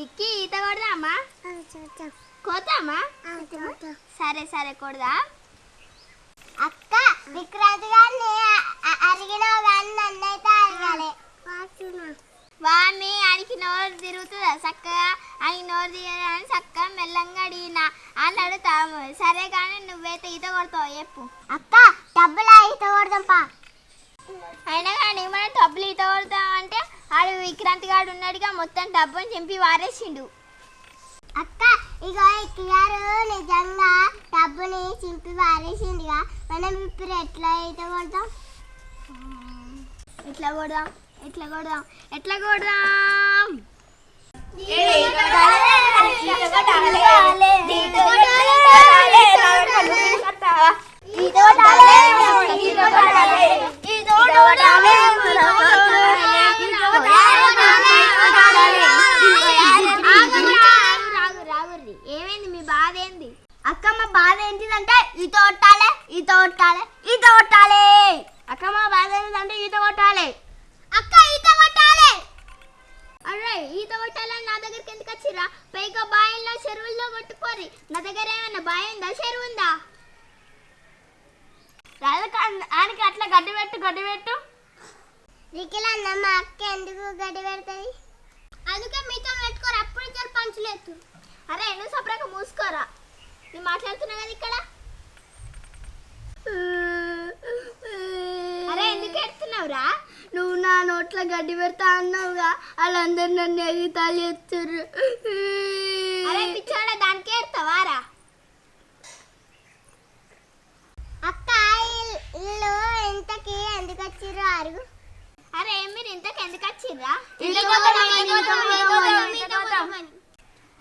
ఇక్కి ఈత కొడదామా? కోతామా? సరే సరే కొడదా. అక్క విక్రాంత్ గారిని అడిగినావు కానీ నన్నైతే అడగాలి. వాడిని ఆయనకి నోరు తిరుగుతుందా చక్కగా? ఆయన నోరు తీయడానికి చక్కగా మెల్లంగా అడిగినా అని అడుగుతాము. సరే కానీ నువ్వైతే ఈత కొడతావు చెప్పు. అక్క డబ్బులా ఈత కొడదాంపా. అయినా కానీ మనం డబ్బులు ఈత కొడతామంటే ఆడు విక్రాంతి గారు ఉన్నాడుగా, మొత్తం డబ్బుని చింపి వారేసిండు. అక్క ఇగో ఎక్కిగారు నిజంగా డబ్బుని చింపి వారేసిందిగా, మనం ఇప్పుడు ఎట్లా ఈత కొడదాం? ఎట్లా కొడదాం ఎట్లా కొడదాం ఎట్లా కొడదాం? ఏమైంది మీ బాధ ఏంది? అక్క మా బాధ ఏంటిదంటే ఈత కొట్టాలి ఈత కొట్టాలి ఈత కొట్టాలి. అక్క మా బాధ ఏంటంటే ఈత కొట్టాలి. అక్క ఈత కొట్టాలి. అరే ఈత కొట్టాలని నా దగ్గరికి ఎందుకు వచ్చిరా? పైగా బాయిల్లో చెరువుల్లో కొట్టుకోరి. నా దగ్గర ఏమన్నా బావి ఉందా చెరువు ఉందా? ఆయనకి అట్లా గడ్డి పెట్టు. నిఖిలన్న మా అక్క ఎందుకు గడ్డి పెడుతుంది? అందుకే మీతో పెట్టుకోరు, అప్పుడు ఇద్దరు పంచులేదు. అరే నువ్వు సపరేట్గా మూసుకోరా, నేను మాట్లాడుతున్నా కదా ఇక్కడ. అరే ఎందుకు ఎడుతున్నావురా? నువ్వు నా నోట్లో గడ్డి పెడతా అన్నావుగా, వాళ్ళందరూ నన్ను ఎగితాలు చేస్తారు. అరే పిచ్చోడా దానికే ఎడతావారా? అక్క ఇల్లు ఇంతకి ఎందుకు వచ్చిర్రు అరుగు? అరే మీరు ఇంతకు ఎందుకు వచ్చిర్రా?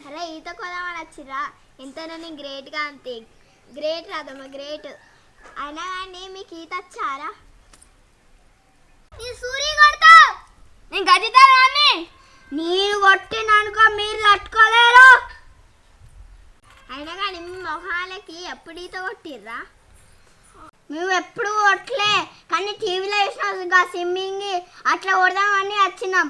అరే ఈత కొదామని వచ్చిర్రా? ఎంతనని గ్రేట్గా అంతే. గ్రేట్ రాదమ్మా గ్రేట్. అయినా కానీ మీకు ఈత వచ్చారా? సూరి కొడతా నేను గదితారా? నేను కొట్టిననుకో మీరు తట్టుకోలేరు. అయినా కానీ మీ మొహాలకి ఎప్పుడు ఈత కొట్టిర్రా? మేము ఎప్పుడు కొట్టలే, కానీ టీవీలో వేసినా స్విమ్మింగ్ అట్లా కొడదామని వచ్చినాం.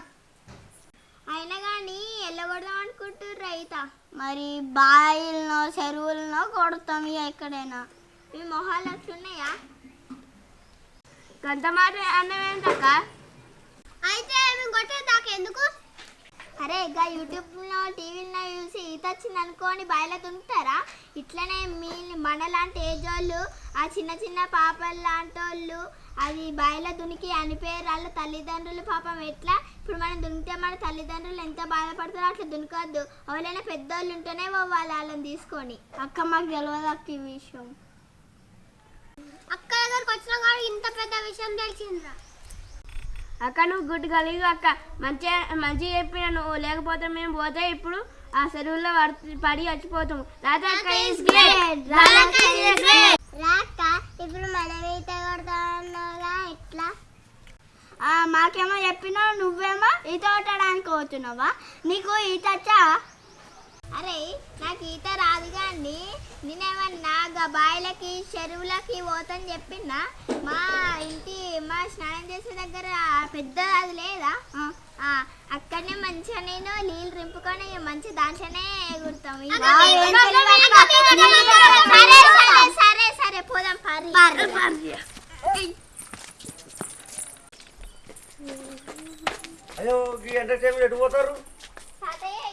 అయినా కానీ ఎలా కొడదాం అనుకుంటుర్రా ఈత? మరి బాయిలనో చెరువులనో కొడతాం ఇక ఎక్కడైనా. మీ మొహాలు అట్లున్నాయా? గంట మాట అన్నమేంటక్క? అయితే మేము కొట్టేదాకా ఎందుకు? అరే ఇక యూట్యూబ్లో టీవీలో చూసి ఈత వచ్చింది అనుకోని బాయిలో దుంకుతారా? ఇట్లనే మనలాంటి ఏజ్ వాళ్ళు, ఆ చిన్న చిన్న పాపలు లాంటి వాళ్ళు అది బాయిలో దునికి అనిపోయారు. వాళ్ళ తల్లిదండ్రులు పాపం ఎట్లా ఇప్పుడు మనం దునికితే మన తల్లిదండ్రులు ఎంత బాధపడతారో అట్లా దునకొద్దు. ఎవరైనా పెద్దోళ్ళు ఉంటేనే వాళ్ళని తీసుకొని. అక్క మాకు తెలియదు అక్క ఈ విషయం. అక్క దగ్గరకు వచ్చినా కానీ ఇంత పెద్ద విషయం తెలిసిందిరా. అక్క నువ్వు గుడ్ కలిగి అక్క, మంచిగా చెప్పిన నువ్వు, లేకపోతే మేము పోతే ఇప్పుడు ఆ చెరువుల్లో పడి చచ్చిపోతాం. ఇప్పుడు మనం ఈత కొడతాగా ఎట్లా? మాకేమో చెప్పినావు, నువ్వేమో ఈత కొట్టడానికి పోతున్నావా? నీకు ఈత వచ్చా? అరే నాకు ఈత రాదు కానీ నేనేమన్నా బాయిలకి చెరువులకి పోతని చెప్పినా? మా స్నానం చేసే దగ్గర పెద్ద అది లేదా? అక్కడనే మంచిగా నేను నీళ్ళు రింపుకొని మంచి దాంట్లోనే ఎగురుతాం. సరే సరే పోదాం పరి. అయ్యో ఈ ఎంటర్టైన్మెంట్ ఎటు పోతారు?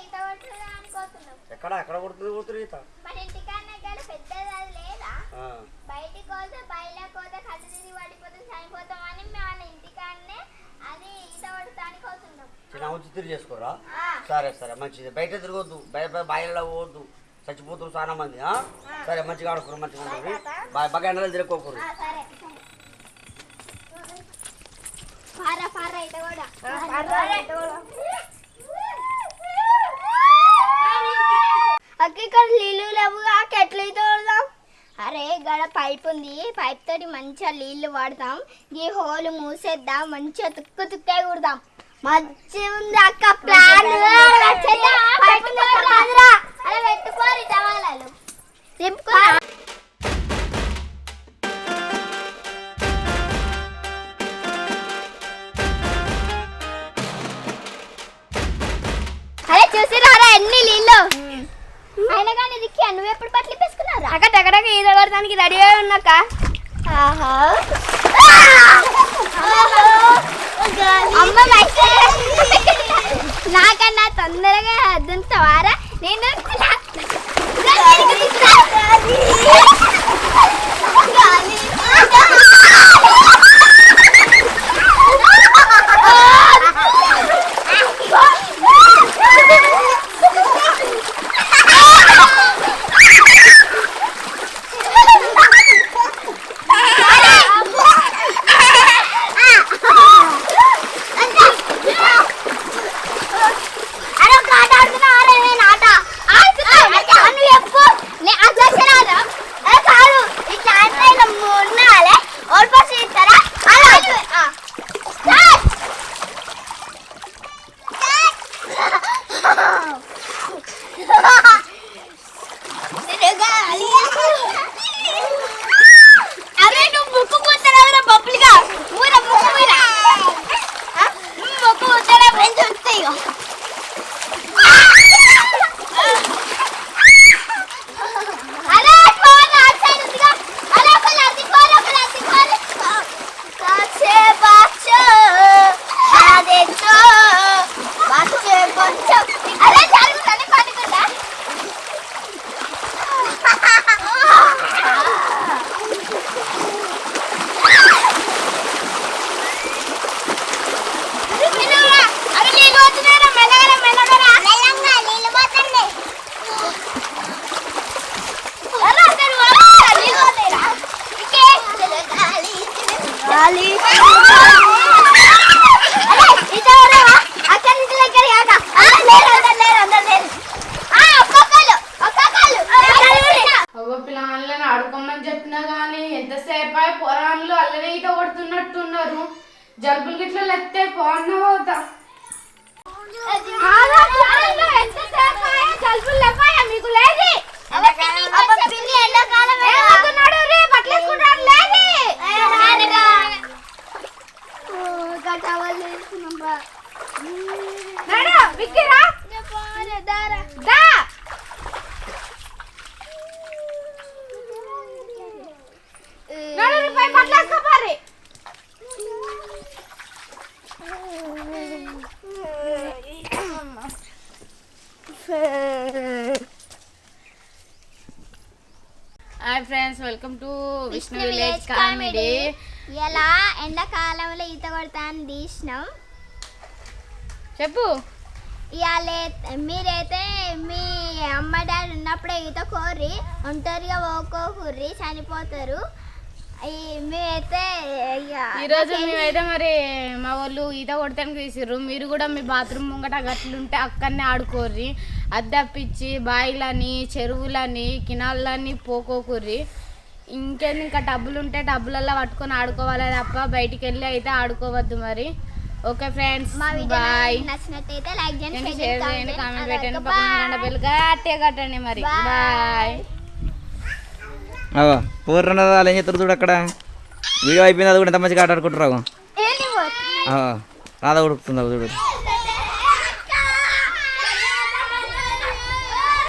ఈత కొట్టడానికి పోతున్నాం. ఎక్కడ పోతున్నారు ఈత? మన ఇంటికన్నా పెద్దది అది లేదా? బయటికి పోతే బయటకు పోతే కళ్ళు తిరిగి పడిపోతే చనిపోతాం అని మన ఇంటికాన్నే అది ఈత కొట్టడానికి పోతున్నాం. చిన్న తిరిగి చేసుకోరా? సరే మంచిది. బయట తిరగొద్దు, బాయిలలో పోవద్దు, చచ్చిపోతారు చాలా మంది. సరే మంచిగా ఆడుకోరు, మంచిగా ఉంటుంది. బాగా ఎండలు తిరగకోకూరు. అక్క ఇక్కడ నీళ్ళు లేవుగా, ఎట్లా ఈత కొడదాం? అరే గడ పైప్ ఉంది, పైప్ తోటి మంచిగా నీళ్లు వాడతాం. ఈ హోల్ మూసేద్దాం, మంచిగా తుక్కే కుడదాం. మంచిగా ఉంది అక్క ప్లాన్. అలా పెట్టుకోరు టవాలాలు అరే చూసిరా పోవడానికి రెడీగా ఉన్నాక నాకన్నా తొందరగా దుంతావారా నేను అరే నువ్వు ముక్కు పోతారా బొబ్బులుగా ఊర ముక్కు మీద ముక్కు పోతారా ఫ్రెండ్స్ వస్తాయి అరే ఫోన్ ఆసైడ్ ఉందిగా అలా కొలా దికోల కాచే బాచో ఆదేచో బాచే కొంచెం అరే చాలు తనే పట్టుకుంటా పిల్లలని ఆడుకోమని చెప్పినా గానీ ఎంతసేపు పొలాలు అల్లనే ఈత కొడుతున్నట్టున్నారు. జలుబులు గిట్ల లెత్తే పోన్న పోతా మీకు లేదు hi friends, welcome to Vishnu village comedy. ఇలా ఎండాకాలంలో ఈత కొడతాను తీసినాం. చెప్పు. ఇవాళ మీరైతే మీ అమ్మ డాడీ ఉన్నప్పుడే ఈత కోరి ఒంటరిగా పోకోకుర్రి, చనిపోతారు. మేమైతే ఈరోజు మేమైతే మరి మా వాళ్ళు ఈత కొడతానికి తీసిర్రు. మీరు కూడా మీ బాత్రూమ్ ముంగట గట్లుంటే అక్కడనే ఆడుకోర్రి. అద్దప్పించి బాయిలని, చెరువులని, కినాలని పోకోకుర్రి. ఇంకేంది, ఇంకా టబ్బులు ఉంటే టబ్బులలో పట్టుకొని ఆడుకోవాలి తప్ప బయటికి వెళ్ళి అయితే ఆడుకోవద్దు. మరి ఓకే ఫ్రెండ్స్, బాయ్. నచ్చినట్టయితే లైక్ చేయండి, షేర్ చేయండి, కామెంట్ పెట్టండి, పక్కన బెల్ గట్టిగా కట్టండి. మరి బాయ్. పూర్ణ వాళ్ళు ఏం చెప్తారు చూడు, అక్కడ వీడియో అయిపోయింది. అది కూడా ఎంత మంచిగా ఆట ఆడుకుంటున్నావు. రాధా ఉడుకుతుంది చూడు.